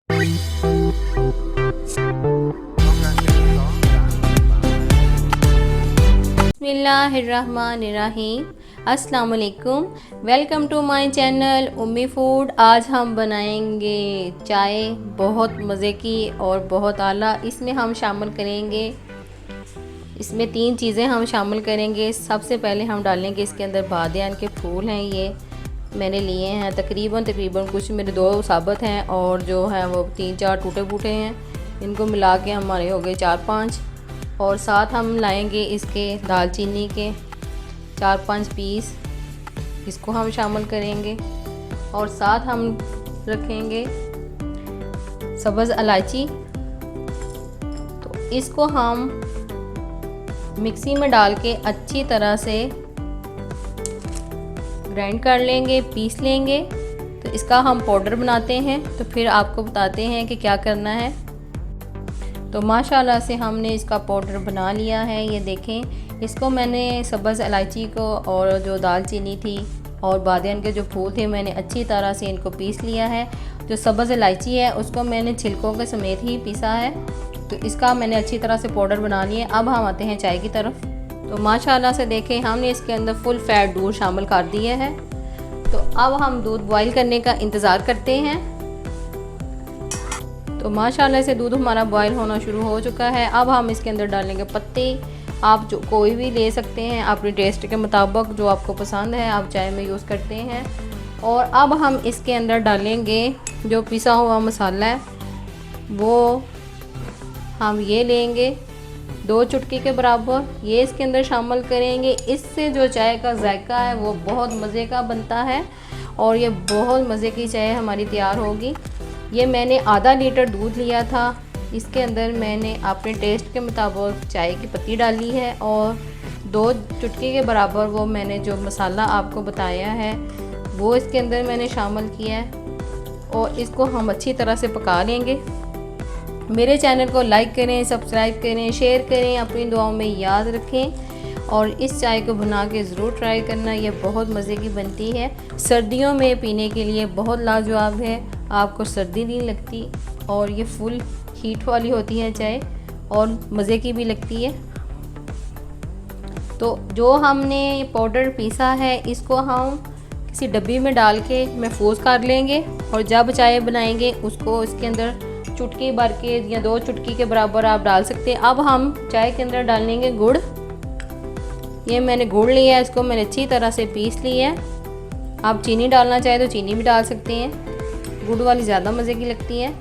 बिस्मिल्लाहिर्रहमानिर्रहीम। अस्सलाम वालेकुम, welcome to my channel Ummi food. आज हम बनाएंगे चाय, बहुत मज़े की और बहुत आला। इसमें हम शामिल करेंगे, इसमें 3 चीज़ें हम शामिल करेंगे। सबसे पहले हम डालेंगे इसके अंदर बादियान के फूल हैं, ये मैंने लिए हैं तकरीबन कुछ मेरे 2 साबुत हैं और जो है वो 3-4 टूटे फूटे हैं। इनको मिला के हमारे हो गए 4-5। और साथ हम लाएंगे इसके दालचीनी के 4-5 पीस, इसको हम शामिल करेंगे। और साथ हम रखेंगे सब्ज़ इलायची, तो इसको हम मिक्सी में डाल के अच्छी तरह से ग्राइंड कर लेंगे, पीस लेंगे। तो इसका हम पाउडर बनाते हैं, तो फिर आपको बताते हैं कि क्या करना है। तो माशाल्लाह से हमने इसका पाउडर बना लिया है। ये देखें, इसको मैंने सब्ज़ इलायची को और जो दालचीनी थी और बादियान के जो फूल थे, मैंने अच्छी तरह से इनको पीस लिया है। जो सब्ज़ इलायची है उसको मैंने छिलकों के समेत ही पीसा है। तो इसका मैंने अच्छी तरह से पाउडर बना लिया। अब हम आते हैं चाय की तरफ। तो माशाल्लाह से देखें, हमने इसके अंदर फुल फैट दूध शामिल कर दिया है। तो अब हम दूध बॉईल करने का इंतज़ार करते हैं। तो माशाल्लाह से दूध हमारा बॉईल होना शुरू हो चुका है। अब हम इसके अंदर डालेंगे पत्ते। आप जो कोई भी ले सकते हैं अपने टेस्ट के मुताबिक, जो आपको पसंद है आप चाय में यूज़ करते हैं। और अब हम इसके अंदर डालेंगे जो पिसा हुआ मसाला है, वो हम ये लेंगे 2 चुटकी के बराबर, ये इसके अंदर शामिल करेंगे। इससे जो चाय का जायका है वो बहुत मज़े का बनता है और ये बहुत मज़े की चाय हमारी तैयार होगी। ये मैंने आधा लीटर दूध लिया था, इसके अंदर मैंने अपने टेस्ट के मुताबिक चाय की पत्ती डाली है और 2 चुटकी के बराबर वो मैंने जो मसाला आपको बताया है वो इसके अंदर मैंने शामिल किया है। और इसको हम अच्छी तरह से पका लेंगे। मेरे चैनल को लाइक करें, सब्सक्राइब करें, शेयर करें, अपनी दुआओं में याद रखें। और इस चाय को बना के ज़रूर ट्राई करना, ये बहुत मज़े की बनती है। सर्दियों में पीने के लिए बहुत लाजवाब है, आपको सर्दी नहीं लगती और ये फुल हीट वाली होती है चाय और मज़े की भी लगती है। तो जो हमने पाउडर पीसा है इसको हम किसी डब्बी में डाल के महफूज कर लेंगे। और जब चाय बनाएंगे उसको इसके अंदर चुटकी भर के या 2 चुटकी के बराबर आप डाल सकते हैं। अब हम चाय के अंदर डालेंगे गुड़। ये मैंने गुड़ लिया है, इसको मैंने अच्छी तरह से पीस लिया है। आप चीनी डालना चाहे तो चीनी भी डाल सकते हैं, गुड़ वाली ज़्यादा मज़े की लगती है।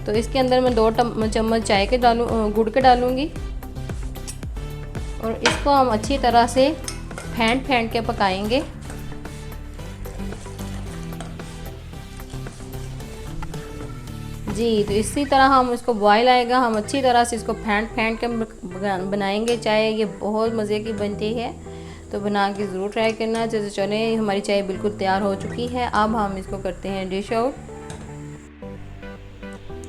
तो इसके अंदर मैं 2 चम्मच चाय के गुड़ के डालूँगी और इसको हम अच्छी तरह से फेंट के पकाएंगे। जी, तो इसी तरह हम इसको बॉयल आएगा, हम अच्छी तरह से इसको फेंट के बनाएंगे चाय। ये बहुत मज़े की बनती है, तो बना के ज़रूर ट्राई करना। जैसे चले, हमारी चाय बिल्कुल तैयार हो चुकी है। अब हम इसको करते हैं डिश आउट।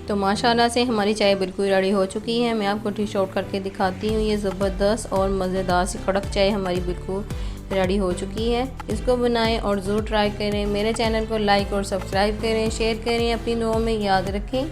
तो माशाल्लाह से हमारी चाय बिल्कुल रेडी हो चुकी है। मैं आपको डिश आउट करके दिखाती हूँ। ये ज़बरदस्त और मज़ेदार सी कड़क चाय हमारी बिल्कुल रेडी हो चुकी है। इसको बनाएं और ज़रूर ट्राई करें। मेरे चैनल को लाइक और सब्सक्राइब करें, शेयर करें, अपनी दुआओं में याद रखें।